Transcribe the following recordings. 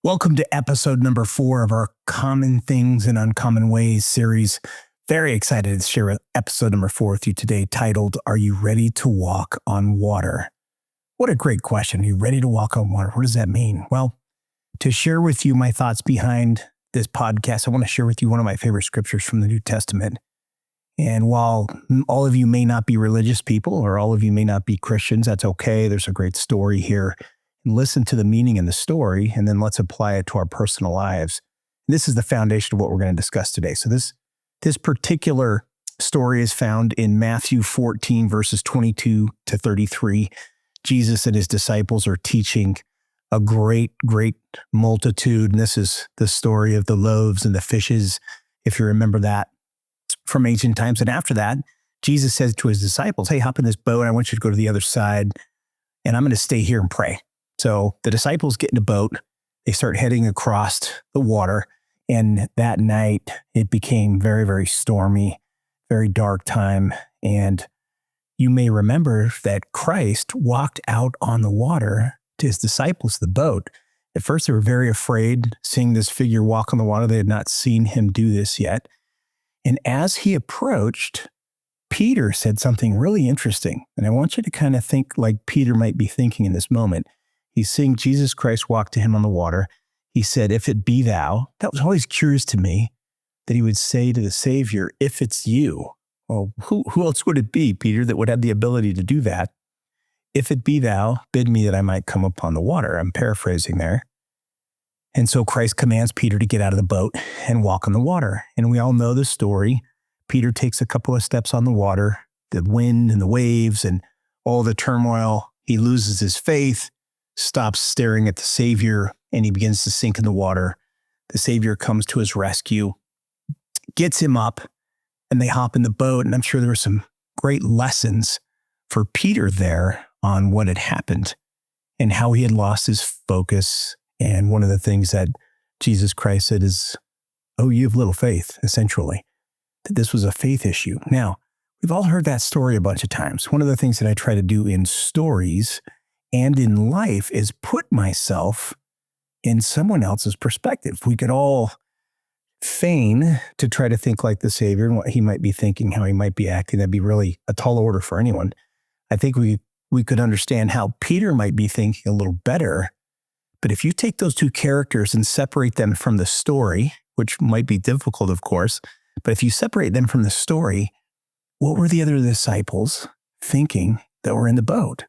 Welcome to episode number 4 of our Common Things in Uncommon Ways series. Very excited to share episode number 4 with you today, titled, Are You Ready to Walk on Water? What a great question. Are you ready to walk on water? What does that mean? Well, to share with you my thoughts behind this podcast, I want to share with you one of my favorite scriptures from the New Testament. And while all of you may not be religious people or all of you may not be Christians, that's okay. There's a great story here. Listen to the meaning in the story, and then let's apply it to our personal lives. This is the foundation of what we're going to discuss today. So this particular story is found in Matthew 14, verses 22 to 33. Jesus and his disciples are teaching a great multitude. And this is the story of the loaves and the fishes, if you remember that from ancient times. And after that, Jesus says to his disciples, hey, hop in this boat. I want you to go to the other side, and I'm going to stay here and pray. So the disciples get in a boat, they start heading across the water, and that night it became very, very stormy, very dark time. And you may remember that Christ walked out on the water to his disciples, the boat. At first they were very afraid seeing this figure walk on the water. They had not seen him do this yet. And as he approached, Peter said something really interesting. And I want you to kind of think like Peter might be thinking in this moment. He's seeing Jesus Christ walk to him on the water. He said, if it be thou. That was always curious to me that he would say to the Savior, if it's you. Well, who else would it be, Peter, that would have the ability to do that? If it be thou, bid me that I might come upon the water. I'm paraphrasing there. And so Christ commands Peter to get out of the boat and walk on the water. And we all know the story. Peter takes a couple of steps on the water, the wind and the waves and all the turmoil. He loses his faith, stops staring at the Savior, and he begins to sink in the water. The Savior comes to his rescue, gets him up, and they hop in the boat. And I'm sure there were some great lessons for Peter there on what had happened and how he had lost his focus. And one of the things that Jesus Christ said is, oh, you have little faith, essentially, that this was a faith issue. Now, we've all heard that story a bunch of times. One of the things that I try to do in stories and in life is put myself in someone else's perspective. We could all feign to try to think like the Savior and what he might be thinking, how he might be acting. That'd be really a tall order for anyone. I think we could understand how Peter might be thinking a little better. But if you take those two characters and separate them from the story, which might be difficult, of course, but if you separate them from the story, what were the other disciples thinking that were in the boat?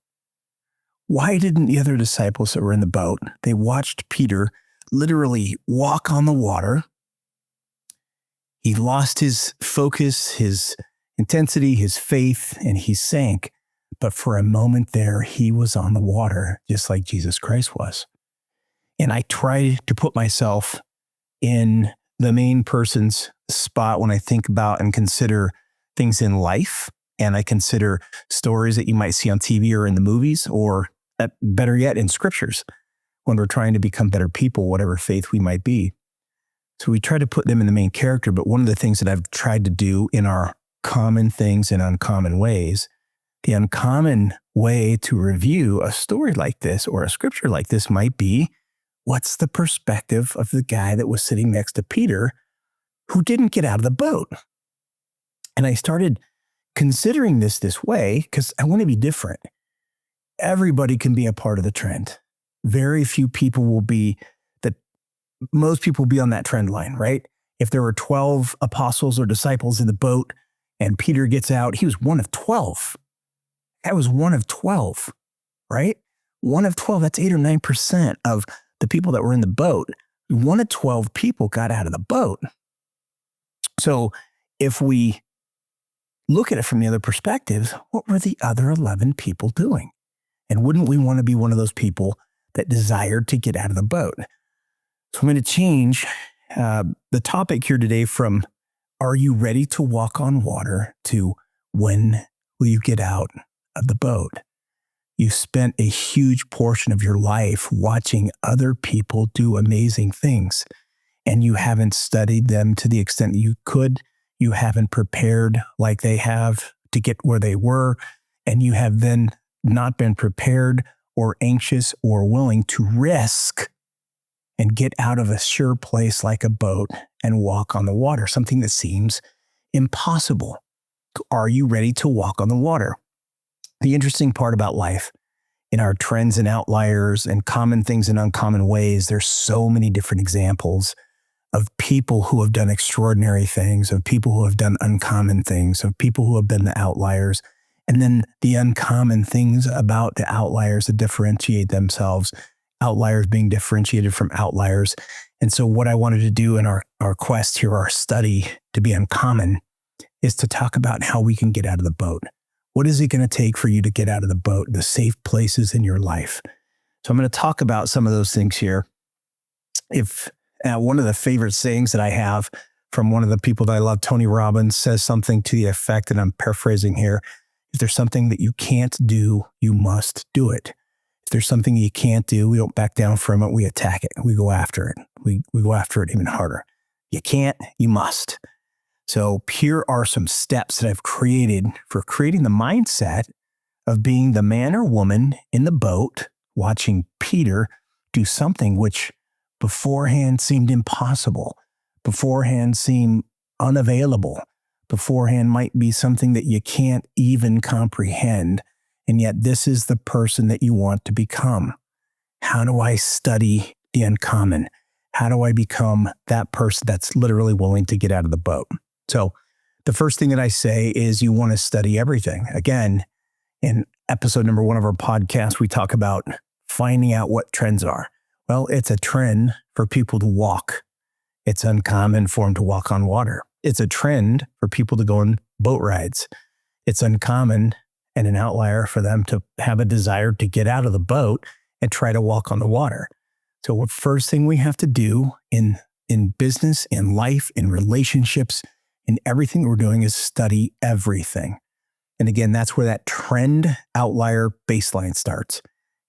Why didn't the other disciples that were in the boat, they watched Peter literally walk on the water. He lost his focus, his intensity, his faith, and he sank. But for a moment there, he was on the water, just like Jesus Christ was. And I try to put myself in the main person's spot when I think about and consider things in life. And I consider stories that you might see on TV or in the movies, or better yet, in scriptures, when we're trying to become better people, whatever faith we might be. So we try to put them in the main character. But one of the things that I've tried to do in our Common Things in Uncommon Ways, the uncommon way to review a story like this or a scripture like this might be, what's the perspective of the guy that was sitting next to Peter who didn't get out of the boat? And I started considering this way because I want to be different. Everybody can be a part of the trend. Very few people will be most people will be on that trend line, right? If there were 12 apostles or disciples in the boat and Peter gets out, he was one of 12. That was one of 12, right? One of 12, that's 8 or 9% of the people that were in the boat. One of 12 people got out of the boat. So if we look at it from the other perspective, what were the other 11 people doing? And wouldn't we want to be one of those people that desired to get out of the boat? So I'm going to change the topic here today from, are you ready to walk on water, to when will you get out of the boat? You spent a huge portion of your life watching other people do amazing things, and you haven't studied them to the extent that you could. You haven't prepared like they have to get where they were, and you have then not been prepared or anxious or willing to risk and get out of a sure place like a boat and walk on the water, something that seems impossible. Are you ready to walk on the water? The interesting part about life, in our trends and outliers and common things in uncommon ways, there's so many different examples of people who have done extraordinary things, of people who have done uncommon things, of people who have been the outliers, and then the uncommon things about the outliers that differentiate themselves, outliers being differentiated from outliers. And so what I wanted to do in our quest here, our study to be uncommon, is to talk about how we can get out of the boat. What is it going to take for you to get out of the boat, the safe places in your life? So I'm going to talk about some of those things here. If one of the favorite sayings that I have from one of the people that I love, Tony Robbins, says something to the effect, and I'm paraphrasing here, if there's something that you can't do, you must do it. If there's something you can't do, we don't back down from it, we attack it, we go after it. We go after it even harder. You can't, you must. So here are some steps that I've created for creating the mindset of being the man or woman in the boat, watching Peter do something which beforehand seemed impossible, beforehand seemed unavailable, beforehand might be something that you can't even comprehend. And yet this is the person that you want to become. How do I study the uncommon? How do I become that person that's literally willing to get out of the boat? So the first thing that I say is you want to study everything. Again, in episode number 1 of our podcast, we talk about finding out what trends are. Well, it's a trend for people to walk. It's uncommon for them to walk on water. It's a trend for people to go on boat rides. It's uncommon and an outlier for them to have a desire to get out of the boat and try to walk on the water. So the first thing we have to do in business, in life, in relationships, in everything we're doing is study everything. And again, that's where that trend outlier baseline starts.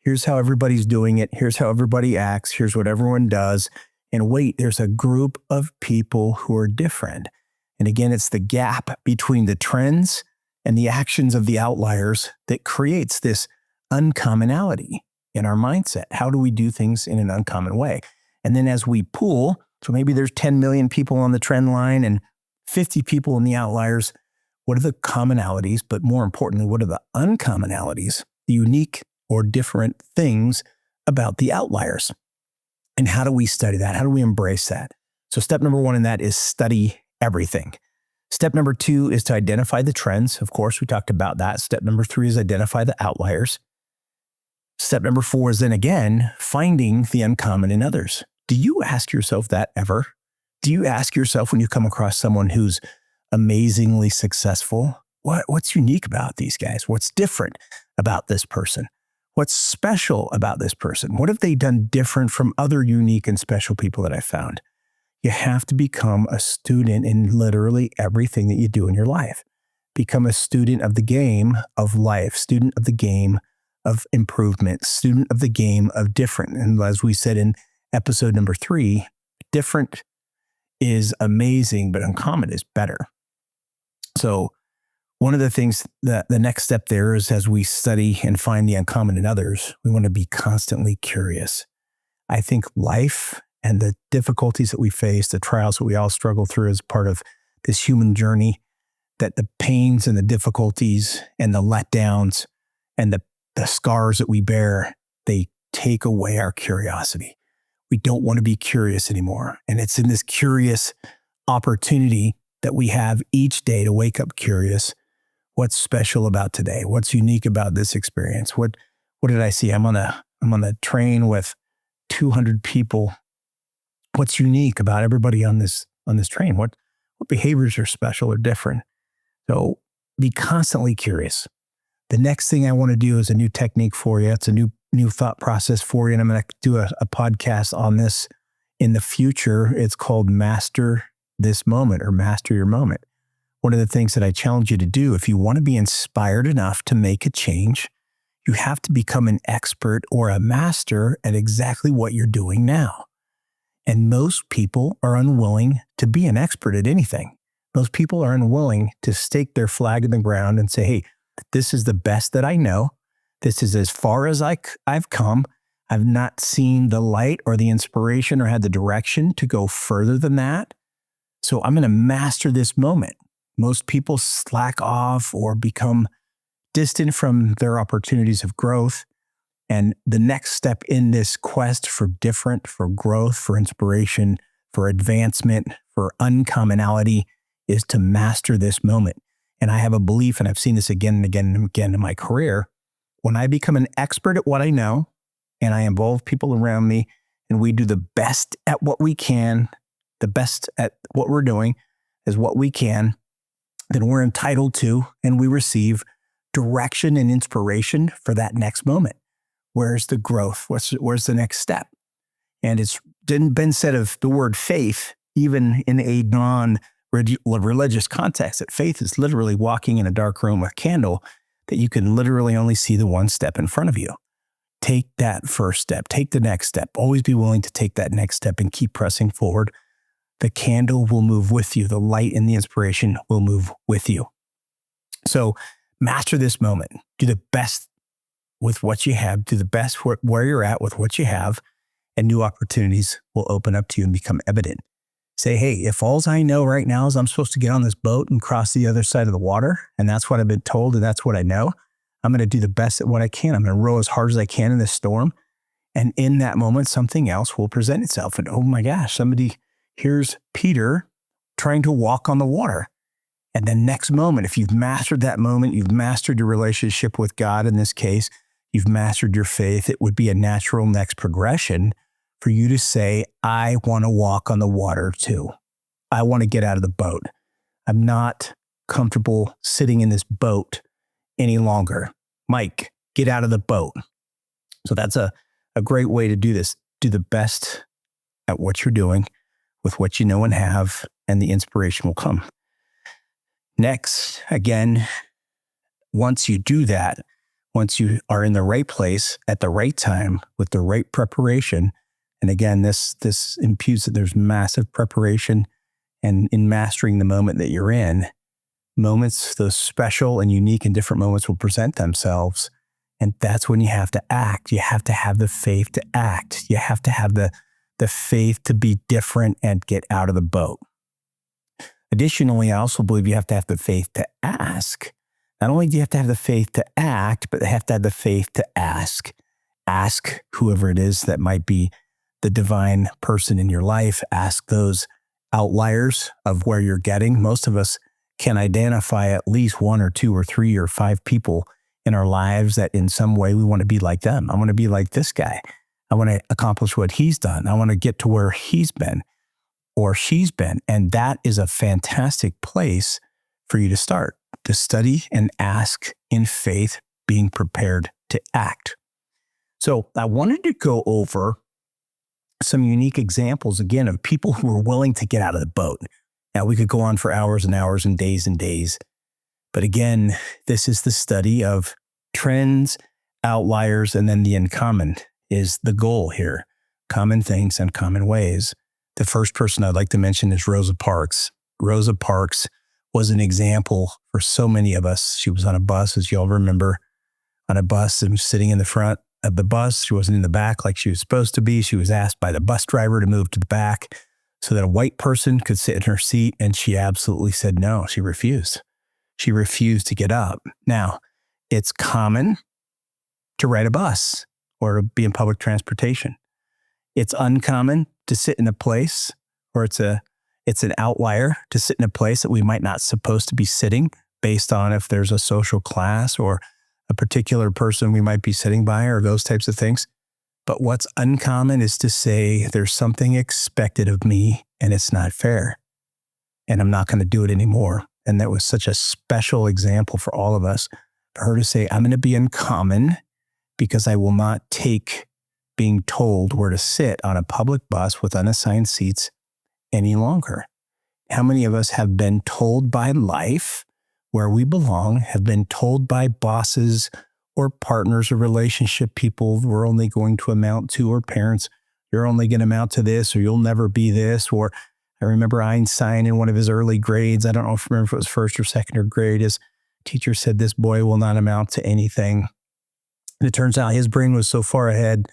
Here's how everybody's doing it. Here's how everybody acts. Here's what everyone does. And wait, there's a group of people who are different. And again, it's the gap between the trends and the actions of the outliers that creates this uncommonality in our mindset. How do we do things in an uncommon way? And then as we pool, so maybe there's 10 million people on the trend line and 50 people in the outliers. What are the commonalities? But more importantly, what are the uncommonalities, the unique or different things about the outliers? And how do we study that? How do we embrace that? So step number 1 in that is study everything. Step number 2 is to identify the trends. Of course, we talked about that. Step number 3 is identify the outliers. Step number 4 is then again, finding the uncommon in others. Do you ask yourself that ever? Do you ask yourself when you come across someone who's amazingly successful, what's unique about these guys? What's different about this person? What's special about this person? What have they done different from other unique and special people that I found? You have to become a student in literally everything that you do in your life. Become a student of the game of life, student of the game of improvement, student of the game of different. And as we said in episode number 3, different is amazing, but uncommon is better. So one of the things that the next step there is as we study and find the uncommon in others, we want to be constantly curious. I think life and the difficulties that we face, the trials that we all struggle through as part of this human journey, that the pains and the difficulties and the letdowns and the scars that we bear, they take away our curiosity. We don't want to be curious anymore. And it's in this curious opportunity that we have each day to wake up curious. What's special about today? What's unique about this experience? What did I see? I'm on a train with 200 people. What's unique about everybody on this train? What behaviors are special or different? So be constantly curious. The next thing I want to do is a new technique for you. It's a new thought process for you. And I'm going to do a podcast on this in the future. It's called Master This Moment or Master Your Moment. One of the things that I challenge you to do, if you want to be inspired enough to make a change, you have to become an expert or a master at exactly what you're doing now. And most people are unwilling to be an expert at anything. Most people are unwilling to stake their flag in the ground and say, hey, this is the best that I know. This is as far as I've come. I've not seen the light or the inspiration or had the direction to go further than that. So I'm going to master this moment. Most people slack off or become distant from their opportunities of growth. And the next step in this quest for different, for growth, for inspiration, for advancement, for uncommonality is to master this moment. And I have a belief, and I've seen this again and again and again in my career, when I become an expert at what I know and I involve people around me and we do the best at what we can, the best at what we're doing is what we can, then we're entitled to and we receive direction and inspiration for that next moment. Where's the growth? Where's the next step? And it's been said of the word faith, even in a non-religious context, that faith is literally walking in a dark room with a candle that you can literally only see the one step in front of you. Take that first step. Take the next step. Always be willing to take that next step and keep pressing forward. The candle will move with you. The light and the inspiration will move with you. So master this moment. Do the best with what you have. Do the best where you're at with what you have, and new opportunities will open up to you and become evident. Say, hey, if all I know right now is I'm supposed to get on this boat and cross the other side of the water, and that's what I've been told and that's what I know, I'm going to do the best at what I can. I'm going to row as hard as I can in this storm. And in that moment, something else will present itself. And oh my gosh, here's Peter trying to walk on the water. And the next moment, if you've mastered that moment, you've mastered your relationship with God in this case, you've mastered your faith, it would be a natural next progression for you to say, I want to walk on the water too. I want to get out of the boat. I'm not comfortable sitting in this boat any longer. Mike, get out of the boat. So that's a great way to do this. Do the best at what you're doing with what you know and have, and the inspiration will come. Next, again, once you do that, once you are in the right place at the right time with the right preparation, and again, this imputes that there's massive preparation, and in mastering the moment that you're in, moments, those special and unique and different moments will present themselves. And that's when you have to act. You have to have the faith to act. You have to have the faith to be different and get out of the boat. Additionally, I also believe you have to have the faith to ask. Not only do you have to have the faith to act, but you have to have the faith to ask. Ask whoever it is that might be the divine person in your life. Ask those outliers of where you're getting. Most of us can identify at least one or two or three or five people in our lives that in some way we want to be like them. I want to be like this guy. I want to accomplish what he's done. I want to get to where he's been or she's been. And that is a fantastic place for you to start, to study and ask in faith, being prepared to act. So I wanted to go over some unique examples, again, of people who were willing to get out of the boat. Now, we could go on for hours and hours and days. But again, this is the study of trends, outliers, and then the uncommon is the goal here. Common things and common ways. The first person I'd like to mention is Rosa Parks. Rosa Parks was an example for so many of us. She was on a bus, as you all remember, on a bus and sitting in the front of the bus. She wasn't in the back like she was supposed to be. She was asked by the bus driver to move to the back so that a white person could sit in her seat, and she absolutely said no. She refused. She refused to get up. Now, it's common to ride a bus or to be in public transportation. It's uncommon to sit in a place, or it's an outlier to sit in a place that we might not supposed to be sitting based on if there's a social class or a particular person we might be sitting by or those types of things. But what's uncommon is to say there's something expected of me and it's not fair and I'm not going to do it anymore. And that was such a special example for all of us, for her to say, I'm going to be uncommon because I will not take being told where to sit on a public bus with unassigned seats any longer. How many of us have been told by life where we belong, have been told by bosses or partners or relationship people we're only going to amount to, or parents, you're only going to amount to this, or you'll never be this. Or I remember Einstein in one of his early grades, I don't know if it was first or second grade, his teacher said, this boy will not amount to anything. And it turns out his brain was so far ahead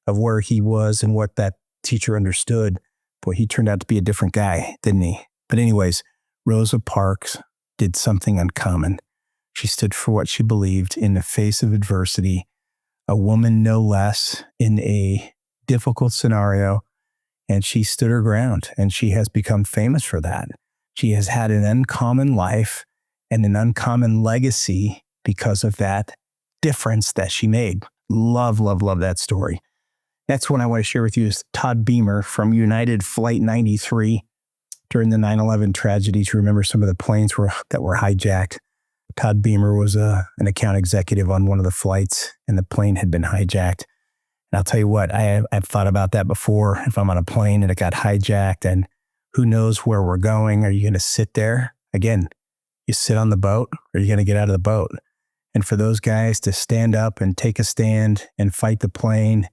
of where he was and what that teacher understood. Boy, he turned out to be a different guy, didn't he? But anyways, Rosa Parks did something uncommon. She stood for what she believed in the face of adversity, a woman no less in a difficult scenario, and she stood her ground, and she has become famous for that. She has had an uncommon life and an uncommon legacy because of that difference that she made. Love, love, love that story. Next one I want to share with you is Todd Beamer from United Flight 93 during the 9/11 tragedy. To remember some of the planes that were hijacked. Todd Beamer was an account executive on one of the flights, and the plane had been hijacked. And I'll tell you what, I've thought about that before. If I'm on a plane and it got hijacked and who knows where we're going, are you going to sit there? Again, you sit on the boat or are you going to get out of the boat? And for those guys to stand up and take a stand and fight the plane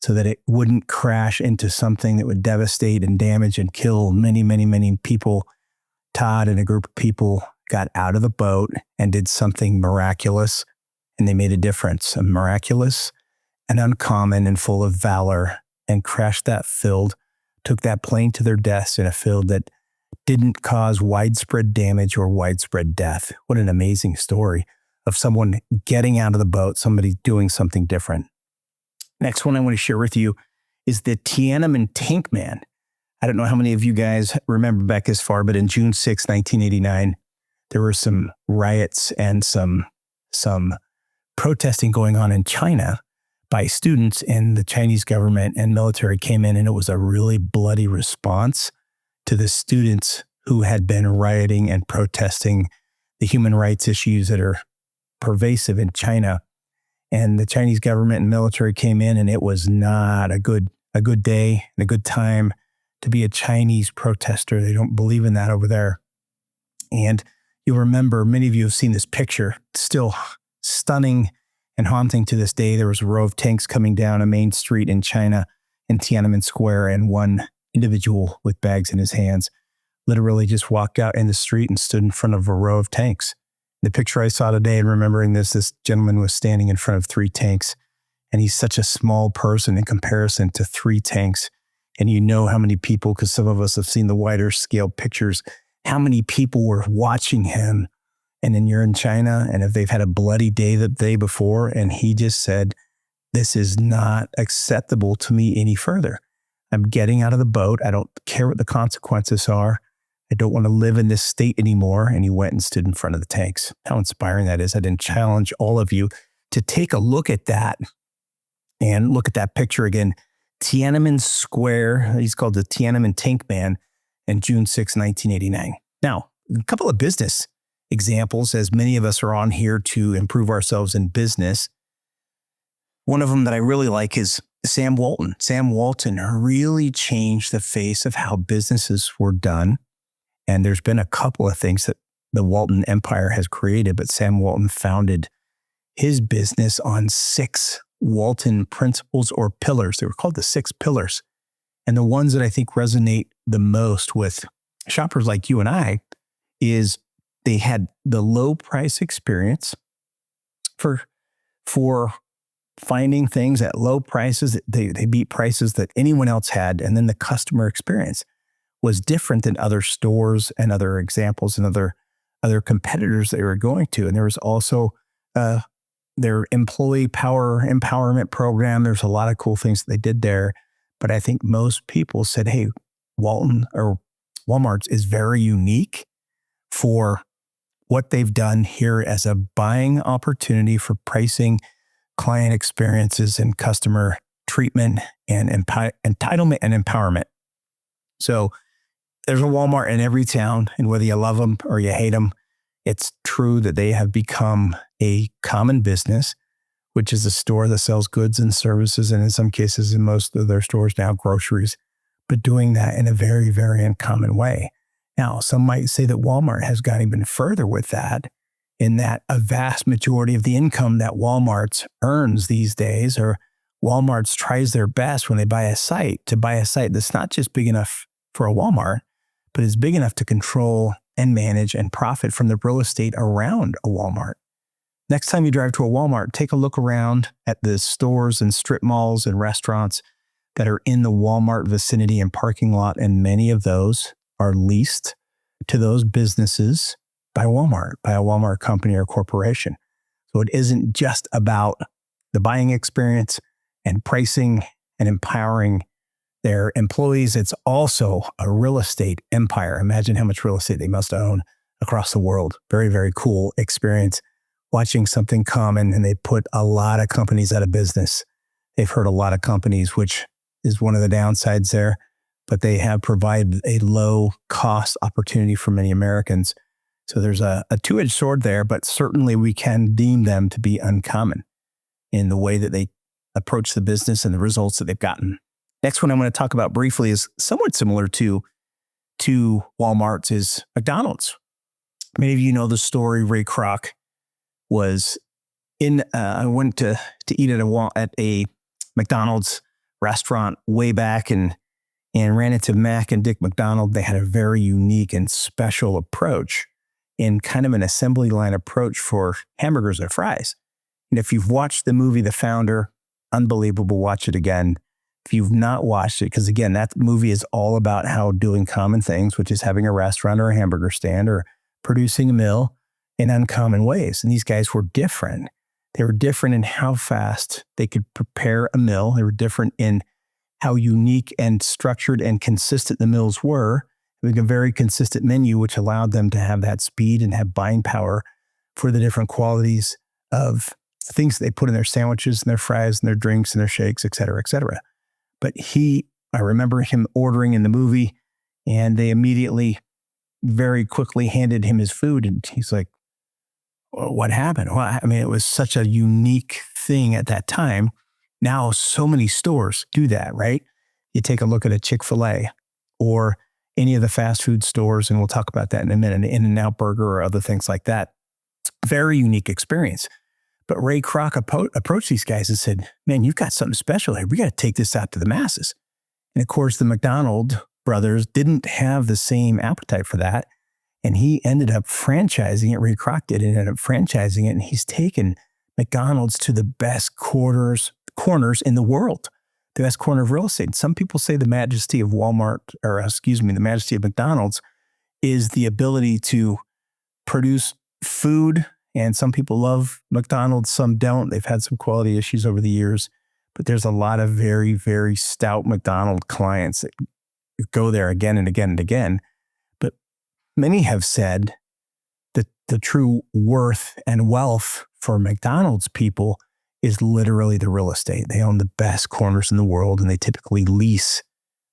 so that it wouldn't crash into something that would devastate and damage and kill many, many, many people, Todd and a group of people got out of the boat and did something miraculous, and they made a difference, a miraculous and uncommon and full of valor, and crashed that field, took that plane to their deaths in a field that didn't cause widespread damage or widespread death. What an amazing story of someone getting out of the boat, somebody doing something different. Next one I want to share with you is the Tiananmen Tank Man. I don't know how many of you guys remember back as far, but in June 6, 1989, there were some riots and some protesting going on in China by students, and the Chinese government and military came in, and it was a really bloody response to the students who had been rioting and protesting the human rights issues that are pervasive in China. And the Chinese government and military came in, and it was not a good day and a good time to be a Chinese protester. They don't believe in that over there. And you'll remember, many of you have seen this picture, still stunning and haunting to this day. There was a row of tanks coming down a main street in China in Tiananmen Square, and one individual with bags in his hands literally just walked out in the street and stood in front of a row of tanks. The picture I saw today, and remembering this gentleman was standing in front of 3 tanks, and he's such a small person in comparison to 3 tanks. And you know how many people, because some of us have seen the wider scale pictures, how many people were watching him. And then you're in China, and if they've had a bloody day the day before, and he just said, this is not acceptable to me any further. I'm getting out of the boat. I don't care what the consequences are. I don't want to live in this state anymore. And he went and stood in front of the tanks. How inspiring that is. I didn't challenge all of you to take a look at that and look at that picture again. Tiananmen Square, he's called the Tiananmen Tank Man, and June 6, 1989. Now, a couple of business examples, as many of us are on here to improve ourselves in business. One of them that I really like is Sam Walton. Sam Walton really changed the face of how businesses were done. And there's been a couple of things that the Walton Empire has created, but Sam Walton founded his business on 6 Walton principles or pillars. They were called the 6 pillars. And the ones that I think resonate the most with shoppers like you and I is they had the low price experience for finding things at low prices. They beat prices that anyone else had. And then the customer experience was different than other stores and other examples and other competitors they were going to. And there was also their employee power empowerment program. There's a lot of cool things that they did there. But I think most people said, hey, Walton or Walmart is very unique for what they've done here as a buying opportunity for pricing, client experiences, and customer treatment and entitlement and empowerment. So there's a Walmart in every town, and whether you love them or you hate them, it's true that they have become a common business, which is a store that sells goods and services, and in some cases, in most of their stores now, groceries, but doing that in a very, very uncommon way. Now, some might say that Walmart has gone even further with that, in that a vast majority of the income that Walmart earns these days, or Walmart tries their best when they buy a site, to buy a site that's not just big enough for a Walmart, but is big enough to control and manage and profit from the real estate around a Walmart. Next time you drive to a Walmart, take a look around at the stores and strip malls and restaurants that are in the Walmart vicinity and parking lot, and many of those are leased to those businesses by Walmart, by a Walmart company or corporation. So it isn't just about the buying experience and pricing and empowering their employees. It's also a real estate empire. Imagine how much real estate they must own across the world. Very, very cool experience watching something common, and they put a lot of companies out of business. They've hurt a lot of companies, which is one of the downsides there, but they have provided a low cost opportunity for many Americans. So there's a two-edged sword there, but certainly we can deem them to be uncommon in the way that they approach the business and the results that they've gotten. Next one I'm going to talk about briefly is somewhat similar to Walmart's is McDonald's. Many of you know the story. Ray Kroc was I went to eat at a McDonald's restaurant way back and ran into Mac and Dick McDonald. They had a very unique and special approach in kind of an assembly line approach for hamburgers or fries. And if you've watched the movie The Founder, unbelievable, watch it again. If you've not watched it, because again, that movie is all about how doing common things, which is having a restaurant or a hamburger stand or producing a meal in uncommon ways. And these guys were different. They were different in how fast they could prepare a meal. They were different in how unique and structured and consistent the meals were. Having a very consistent menu, which allowed them to have that speed and have buying power for the different qualities of things that they put in their sandwiches and their fries and their drinks and their shakes, et cetera, et cetera. But I remember him ordering in the movie, and they immediately, very quickly handed him his food. And he's like, well, what happened? Well, I mean, it was such a unique thing at that time. Now, so many stores do that, right? You take a look at a Chick-fil-A or any of the fast food stores, and we'll talk about that in a minute, an In-N-Out Burger or other things like that. Very unique experience. But Ray Kroc approached these guys and said, man, you've got something special here. We got to take this out to the masses. And of course, the McDonald brothers didn't have the same appetite for that. And he ended up franchising it. Ray Kroc did ended up franchising it. And he's taken McDonald's to the best corners in the world, the best corner of real estate. Some people say the majesty of the majesty of McDonald's is the ability to produce food. And some people love McDonald's, some don't. They've had some quality issues over the years, but there's a lot of very, very stout McDonald's clients that go there again and again and again. But many have said that the true worth and wealth for McDonald's people is literally the real estate. They own the best corners in the world, and they typically lease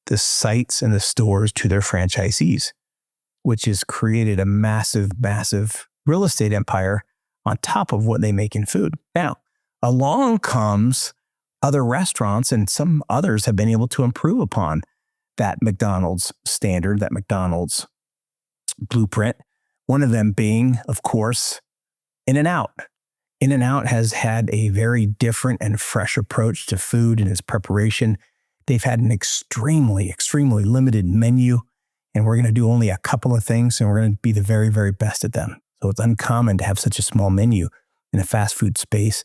the sites and the stores to their franchisees, which has created a massive, massive real estate empire on top of what they make in food. Now, along comes other restaurants, and some others have been able to improve upon that McDonald's standard, that McDonald's blueprint. One of them being, of course, In-N-Out. In-N-Out has had a very different and fresh approach to food and its preparation. They've had an extremely, extremely limited menu, and we're going to do only a couple of things, and we're going to be the very, very best at them. So it's uncommon to have such a small menu in a fast food space,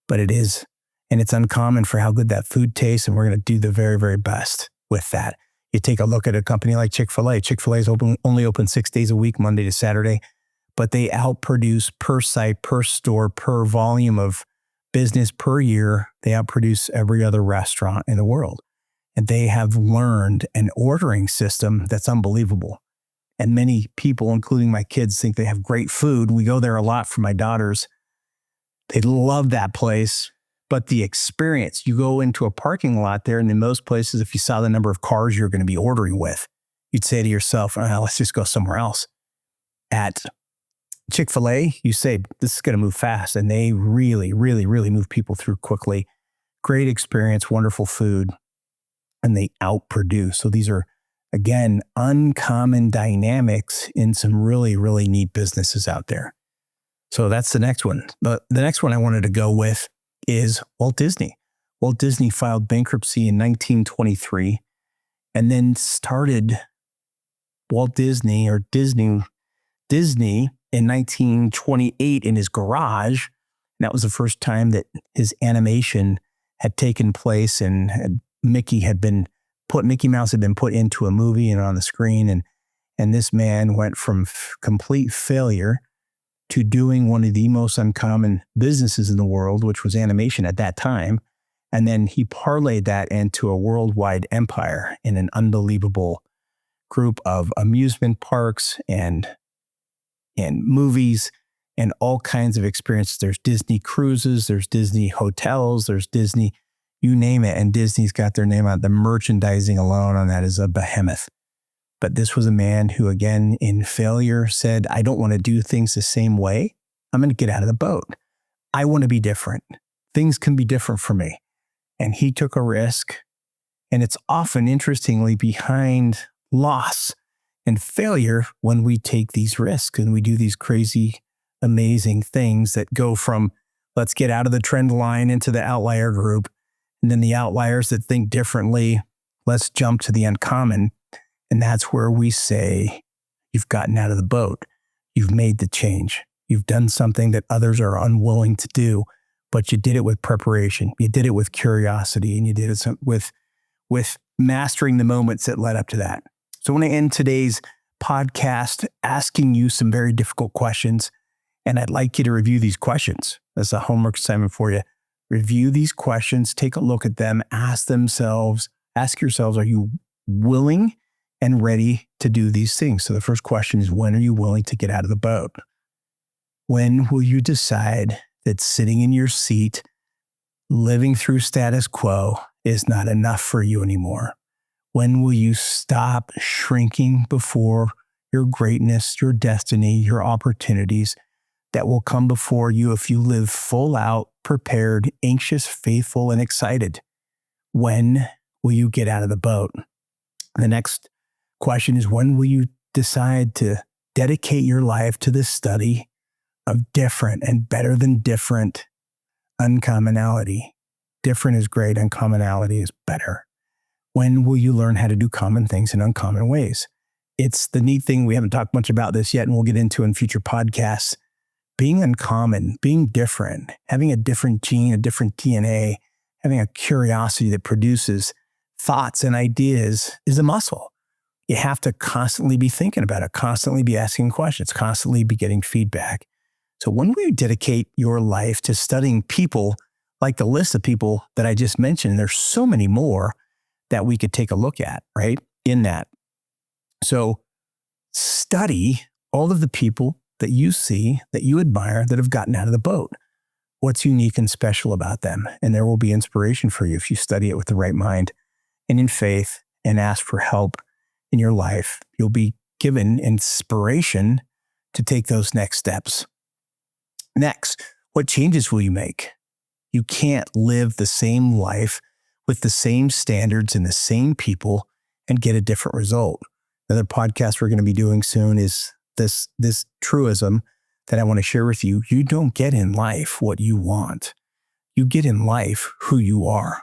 but it is. And it's uncommon for how good that food tastes, and we're going to do the very, very best with that. You take a look at a company like Chick-fil-A. Chick-fil-A is only open 6 days a week, Monday to Saturday, but they outproduce per site, per store, per volume of business per year. They outproduce every other restaurant in the world. And they have learned an ordering system that's unbelievable. And many people, including my kids, think they have great food. We go there a lot for my daughters. They love that place. But the experience, you go into a parking lot there, and in most places, if you saw the number of cars you're going to be ordering with, you'd say to yourself, let's just go somewhere else. At Chick-fil-A, you say, this is going to move fast. And they really, really, really move people through quickly. Great experience, wonderful food, and they outproduce. So these are, again, uncommon dynamics in some really, really neat businesses out there. So that's the next one. The next one I wanted to go with is Walt Disney. Walt Disney filed bankruptcy in 1923 and then started Walt Disney or Disney in 1928 in his garage And that was the first time that his animation had taken place and Mickey Mouse had been put into a movie and on the screen. And this man went from complete failure to doing one of the most uncommon businesses in the world, which was animation at that time. And then he parlayed that into a worldwide empire in an unbelievable group of amusement parks and movies and all kinds of experiences. There's Disney cruises, there's Disney hotels, there's Disney, you name it. And Disney's got their name on the merchandising alone on that is a behemoth. But this was a man who, again, in failure said, I don't want to do things the same way. I'm going to get out of the boat. I want to be different. Things can be different for me. And he took a risk. And it's often, interestingly, behind loss and failure when we take these risks and we do these crazy, amazing things that go from let's get out of the trend line into the outlier group. And then the outliers that think differently, let's jump to the uncommon. And that's where we say, you've gotten out of the boat. You've made the change. You've done something that others are unwilling to do, but you did it with preparation. You did it with curiosity, and you did it with mastering the moments that led up to that. So I want to end today's podcast asking you some very difficult questions, and I'd like you to review these questions. That's a homework assignment for you. Review these questions, take a look at them, ask yourselves, are you willing and ready to do these things? So the first question is, when are you willing to get out of the boat? When will you decide that sitting in your seat, living through status quo is not enough for you anymore? When will you stop shrinking before your greatness, your destiny, your opportunities that will come before you if you live full out, prepared, anxious, faithful, and excited? When will you get out of the boat? The next question is, when will you decide to dedicate your life to the study of different and better than different uncommonality? Different is great, uncommonality is better. When will you learn how to do common things in uncommon ways? It's the neat thing, we haven't talked much about this yet, and we'll get into in future podcasts. Being uncommon, being different, having a different gene, a different DNA, having a curiosity that produces thoughts and ideas is a muscle. You have to constantly be thinking about it, constantly be asking questions, constantly be getting feedback. So when will you dedicate your life to studying people like the list of people that I just mentioned? There's so many more that we could take a look at, right, in that. So study all of the people that you see, that you admire, that have gotten out of the boat. What's unique and special about them? And there will be inspiration for you if you study it with the right mind and in faith and ask for help in your life. You'll be given inspiration to take those next steps. Next, what changes will you make? You can't live the same life with the same standards and the same people and get a different result. Another podcast we're going to be doing soon is this truism that I want to share with you. You don't get in life what you want. You get in life who you are.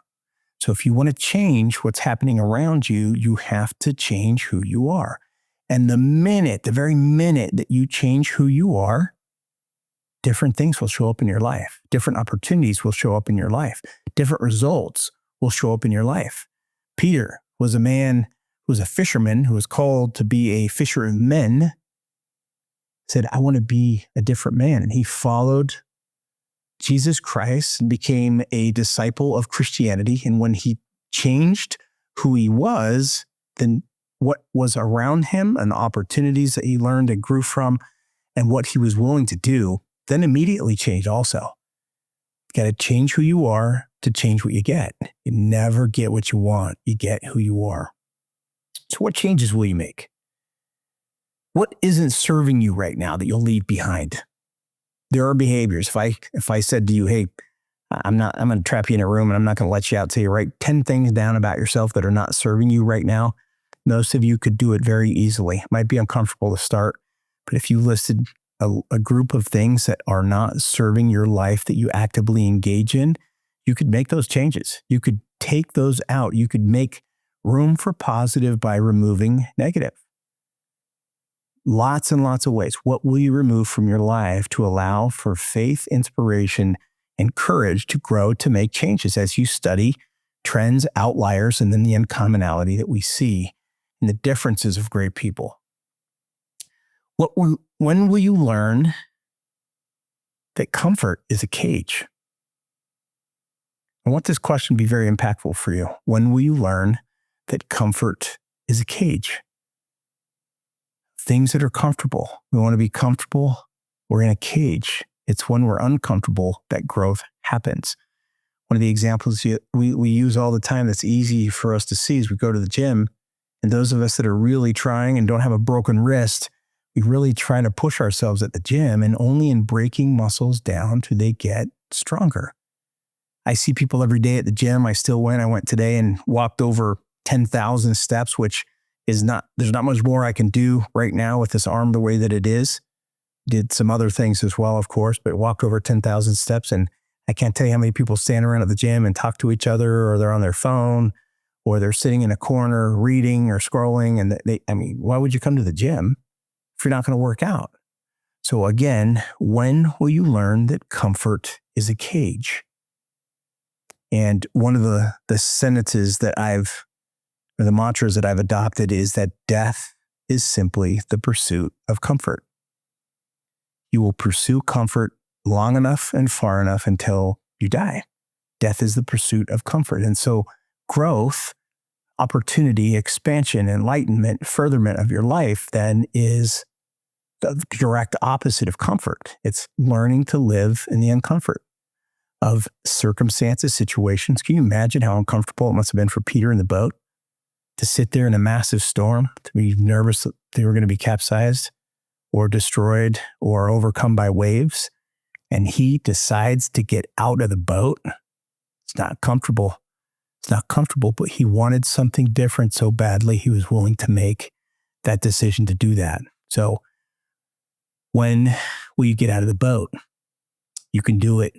So if you want to change what's happening around you, you have to change who you are. And the very minute that you change who you are, different things will show up in your life. Different opportunities will show up in your life. Different results will show up in your life. Peter was a man who was a fisherman who was called to be a fisher of men, said, I want to be a different man. And he followed Jesus Christ and became a disciple of Christianity. And when he changed who he was, then what was around him and the opportunities that he learned and grew from and what he was willing to do, then immediately changed also. You got to change who you are to change what you get. You never get what you want. You get who you are. So what changes will you make? What isn't serving you right now that you'll leave behind? There are behaviors. If I said to you, hey, I'm going to trap you in a room and I'm not going to let you out till you write 10 things down about yourself that are not serving you right now, most of you could do it very easily. It might be uncomfortable to start, but if you listed a group of things that are not serving your life that you actively engage in, you could make those changes. You could take those out. You could make room for positive by removing negative. Lots and lots of ways. What will you remove from your life to allow for faith, inspiration, and courage to grow, to make changes as you study trends, outliers, and then the uncommonality that we see and the differences of great people. When will you learn that comfort is a cage? I want this question to be very impactful for you. When will you learn that comfort is a cage? Things that are comfortable. We want to be comfortable. We're in a cage. It's when we're uncomfortable that growth happens. One of the examples we use all the time that's easy for us to see is we go to the gym, and those of us that are really trying and don't have a broken wrist, we really try to push ourselves at the gym, and only in breaking muscles down do they get stronger. I see people every day at the gym. I went today and walked over 10,000 steps, which there's not much more I can do right now with this arm the way that it is. Did some other things as well, of course, but walked over 10,000 steps. And I can't tell you how many people stand around at the gym and talk to each other, or they're on their phone, or they're sitting in a corner reading or scrolling. And why would you come to the gym if you're not going to work out? So again, when will you learn that comfort is a cage? And one of the sentences that the mantras that I've adopted is that death is simply the pursuit of comfort. You will pursue comfort long enough and far enough until you die. Death is the pursuit of comfort. And so growth, opportunity, expansion, enlightenment, furtherment of your life then is the direct opposite of comfort. It's learning to live in the uncomfort of circumstances, situations. Can you imagine how uncomfortable it must have been for Peter in the boat to sit there in a massive storm, to be nervous that they were going to be capsized or destroyed or overcome by waves? And he decides to get out of the boat. It's not comfortable. It's not comfortable, but he wanted something different so badly, he was willing to make that decision to do that. So when will you get out of the boat? You can do it